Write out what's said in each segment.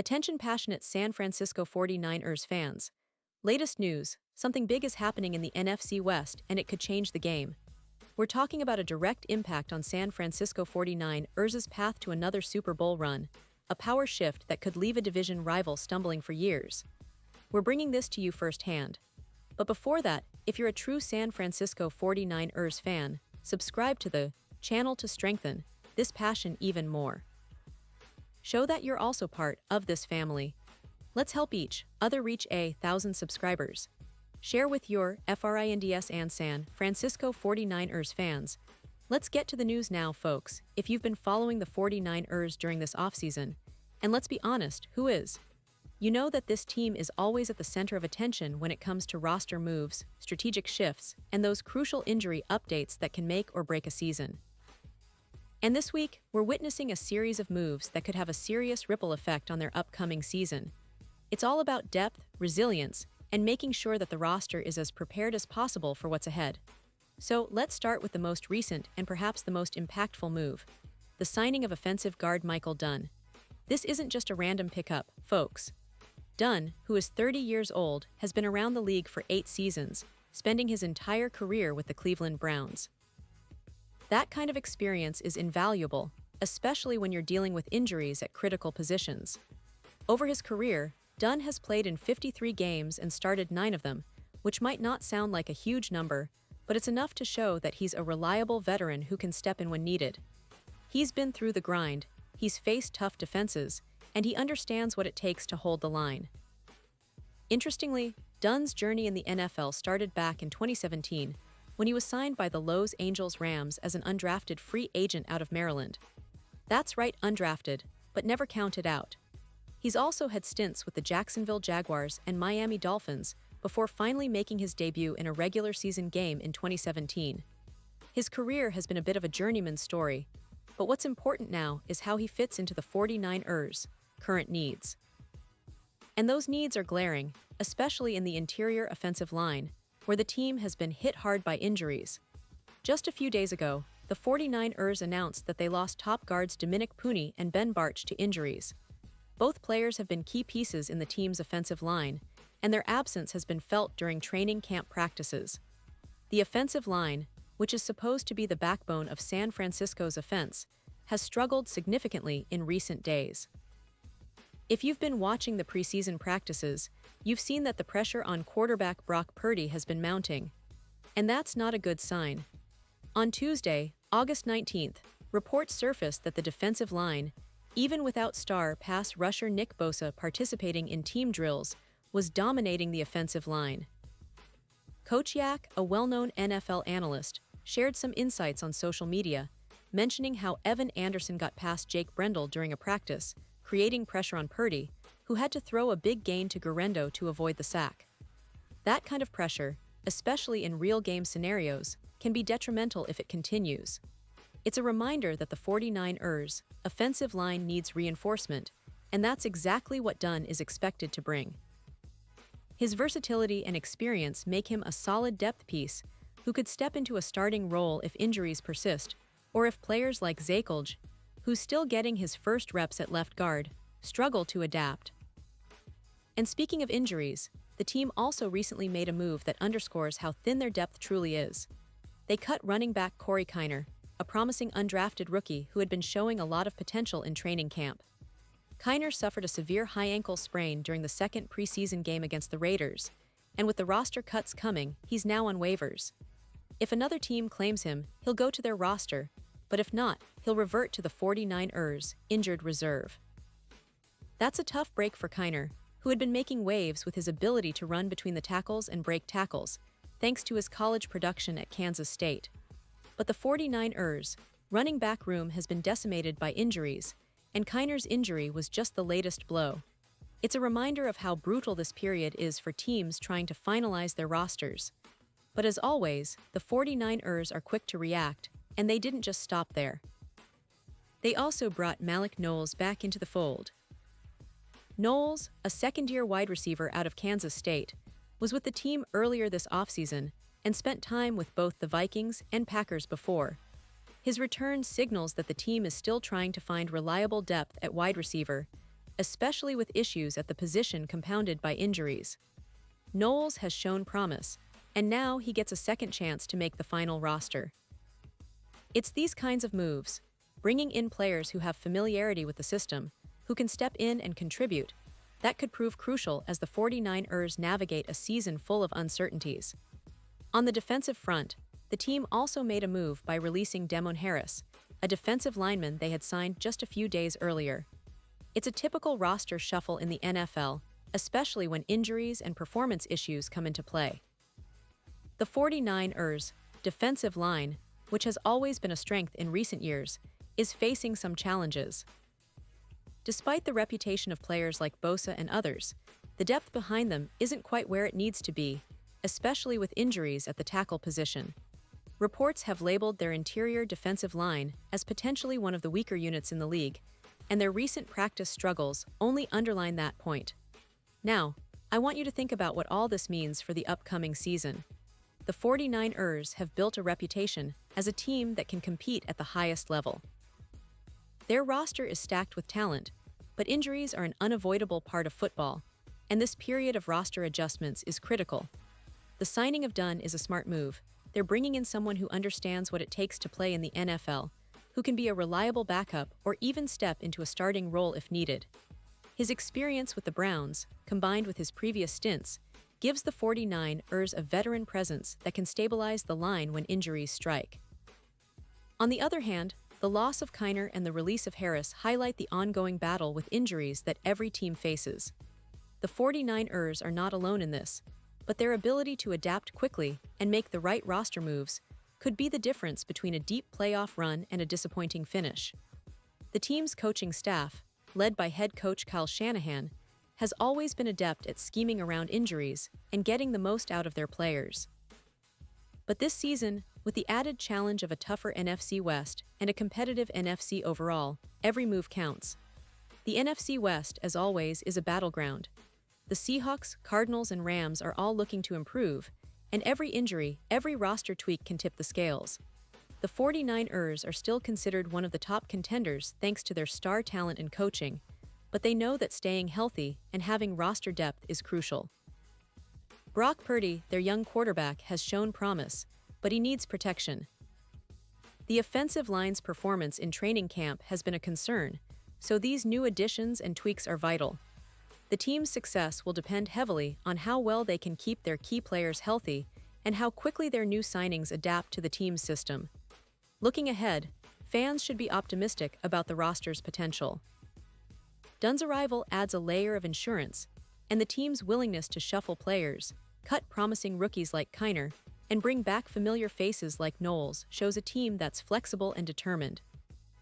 Attention passionate San Francisco 49ers fans. Latest news, something big is happening in the NFC West and it could change the game. We're talking about a direct impact on San Francisco 49ers' path to another Super Bowl run, a power shift that could leave a division rival stumbling for years. We're bringing this to you firsthand. But before that, if you're a true San Francisco 49ers fan, subscribe to the channel to strengthen this passion even more. Show that you're also part of this family. Let's help each other reach 1,000 subscribers. Share with your friends and San Francisco 49ers fans. Let's get to the news now, folks. If you've been following the 49ers during this offseason, and let's be honest, who is? You know that this team is always at the center of attention when it comes to roster moves, strategic shifts, and those crucial injury updates that can make or break a season. And this week, we're witnessing a series of moves that could have a serious ripple effect on their upcoming season. It's all about depth, resilience, and making sure that the roster is as prepared as possible for what's ahead. So let's start with the most recent and perhaps the most impactful move, the signing of offensive guard Michael Dunn. This isn't just a random pickup, folks. Dunn, who is 30 years old, has been around the league for 8 seasons, spending his entire career with the Cleveland Browns. That kind of experience is invaluable, especially when you're dealing with injuries at critical positions. Over his career, Dunn has played in 53 games and started 9 of them, which might not sound like a huge number, but it's enough to show that he's a reliable veteran who can step in when needed. He's been through the grind, he's faced tough defenses, and he understands what it takes to hold the line. Interestingly, Dunn's journey in the NFL started back in 2017, when he was signed by the Los Angeles Rams as an undrafted free agent out of Maryland. That's right, undrafted, but never counted out. He's also had stints with the Jacksonville Jaguars and Miami Dolphins before finally making his debut in a regular season game in 2017. His career has been a bit of a journeyman story, but what's important now is how he fits into the 49ers' current needs. And those needs are glaring, especially in the interior offensive line, where the team has been hit hard by injuries. Just a few days ago, the 49ers announced that they lost top guards Dominic Pooney and Ben Bartch to injuries. Both players have been key pieces in the team's offensive line, and their absence has been felt during training camp practices. The offensive line, which is supposed to be the backbone of San Francisco's offense, has struggled significantly in recent days. If you've been watching the preseason practices, you've seen that the pressure on quarterback Brock Purdy has been mounting. And that's not a good sign. On Tuesday, August 19th, reports surfaced that the defensive line, even without star pass rusher Nick Bosa participating in team drills, was dominating the offensive line. Coach Yak, a well-known NFL analyst, shared some insights on social media, mentioning how Evan Anderson got past Jake Brendel during a practice, creating pressure on Purdy, who had to throw a big gain to Guerrero to avoid the sack. That kind of pressure, especially in real game scenarios, can be detrimental if it continues. It's a reminder that the 49ers' offensive line needs reinforcement, and that's exactly what Dunn is expected to bring. His versatility and experience make him a solid depth piece who could step into a starting role if injuries persist, or if players like Zakelj, who's still getting his first reps at left guard, struggle to adapt. And speaking of injuries, the team also recently made a move that underscores how thin their depth truly is. They cut running back Corey Kiner, a promising undrafted rookie who had been showing a lot of potential in training camp. Kiner suffered a severe high ankle sprain during the second preseason game against the Raiders, and with the roster cuts coming, he's now on waivers. If another team claims him, he'll go to their roster, but if not, he'll revert to the 49ers' injured reserve. That's a tough break for Kiner, who had been making waves with his ability to run between the tackles and break tackles, thanks to his college production at Kansas State. But the 49ers' running back room has been decimated by injuries, and Kiner's injury was just the latest blow. It's a reminder of how brutal this period is for teams trying to finalize their rosters. But as always, the 49ers are quick to react, and they didn't just stop there. They also brought Malik Knowles back into the fold. Knowles, a second-year wide receiver out of Kansas State, was with the team earlier this offseason and spent time with both the Vikings and Packers before. His return signals that the team is still trying to find reliable depth at wide receiver, especially with issues at the position compounded by injuries. Knowles has shown promise, and now he gets a second chance to make the final roster. It's these kinds of moves, bringing in players who have familiarity with the system, who can step in and contribute, that could prove crucial as the 49ers navigate a season full of uncertainties. On the defensive front, the team also made a move by releasing Demone Harris, a defensive lineman they had signed just a few days earlier. It's a typical roster shuffle in the NFL, especially when injuries and performance issues come into play. The 49ers' defensive line, which has always been a strength in recent years, is facing some challenges. Despite the reputation of players like Bosa and others, the depth behind them isn't quite where it needs to be, especially with injuries at the tackle position. Reports have labeled their interior defensive line as potentially one of the weaker units in the league, and their recent practice struggles only underline that point. Now, I want you to think about what all this means for the upcoming season. The 49ers have built a reputation as a team that can compete at the highest level. Their roster is stacked with talent, but injuries are an unavoidable part of football, and this period of roster adjustments is critical. The signing of Dunn is a smart move. They're bringing in someone who understands what it takes to play in the NFL, who can be a reliable backup or even step into a starting role if needed. His experience with the Browns, combined with his previous stints, gives the 49ers a veteran presence that can stabilize the line when injuries strike. On the other hand, the loss of Kiner and the release of Harris highlight the ongoing battle with injuries that every team faces. The 49ers are not alone in this, but their ability to adapt quickly and make the right roster moves could be the difference between a deep playoff run and a disappointing finish. The team's coaching staff, led by head coach Kyle Shanahan, has always been adept at scheming around injuries and getting the most out of their players. But this season, with the added challenge of a tougher NFC West and a competitive NFC overall, every move counts. The NFC West, as always, is a battleground. The Seahawks, Cardinals, and Rams are all looking to improve, and every injury, every roster tweak can tip the scales. The 49ers are still considered one of the top contenders thanks to their star talent and coaching, but they know that staying healthy and having roster depth is crucial. Brock Purdy, their young quarterback, has shown promise, but he needs protection. The offensive line's performance in training camp has been a concern, so these new additions and tweaks are vital. The team's success will depend heavily on how well they can keep their key players healthy and how quickly their new signings adapt to the team's system. Looking ahead, fans should be optimistic about the roster's potential. Dunn's arrival adds a layer of insurance, and the team's willingness to shuffle players, cut promising rookies like Kiner, and bring back familiar faces like Knowles shows a team that's flexible and determined.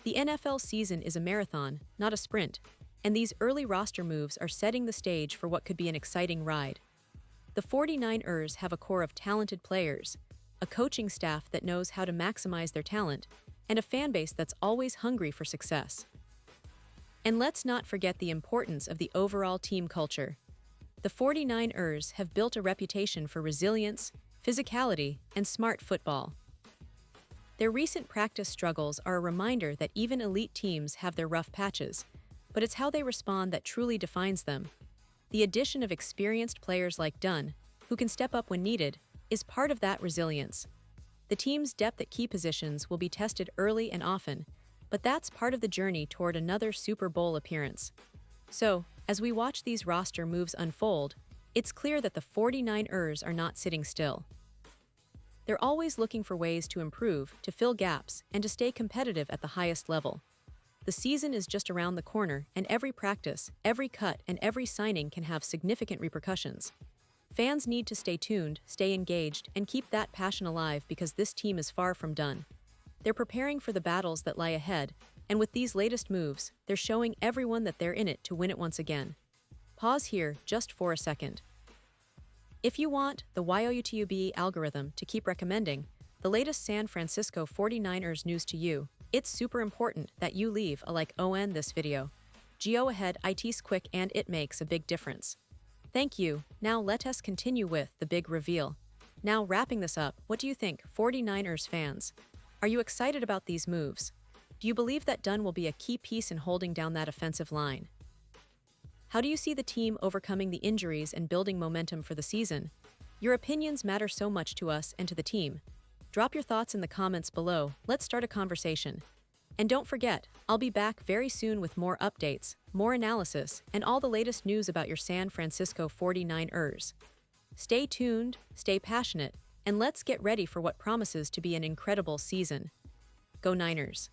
The NFL season is a marathon, not a sprint, and these early roster moves are setting the stage for what could be an exciting ride. The 49ers have a core of talented players, a coaching staff that knows how to maximize their talent, and a fan base that's always hungry for success. And let's not forget the importance of the overall team culture. The 49ers have built a reputation for resilience, physicality, and smart football. Their recent practice struggles are a reminder that even elite teams have their rough patches, but it's how they respond that truly defines them. The addition of experienced players like Dunn, who can step up when needed, is part of that resilience. The team's depth at key positions will be tested early and often, but that's part of the journey toward another Super Bowl appearance. So, as we watch these roster moves unfold, it's clear that the 49ers are not sitting still. They're always looking for ways to improve, to fill gaps, and to stay competitive at the highest level. The season is just around the corner, and every practice, every cut, and every signing can have significant repercussions. Fans need to stay tuned, stay engaged, and keep that passion alive because this team is far from done. They're preparing for the battles that lie ahead, and with these latest moves, they're showing everyone that they're in it to win it once again. Pause here just for a second. If you want the YOUTUB algorithm to keep recommending the latest San Francisco 49ers news to you, it's super important that you leave a like on this video. Go ahead, it's quick and it makes a big difference. Thank you. Now let us continue with the big reveal. Now wrapping this up, what do you think, 49ers fans? Are you excited about these moves? Do you believe that Dunn will be a key piece in holding down that offensive line? How do you see the team overcoming the injuries and building momentum for the season? Your opinions matter so much to us and to the team. Drop your thoughts in the comments below. Let's start a conversation. And don't forget, I'll be back very soon with more updates, more analysis, and all the latest news about your San Francisco 49ers. Stay tuned, stay passionate, and let's get ready for what promises to be an incredible season. Go Niners!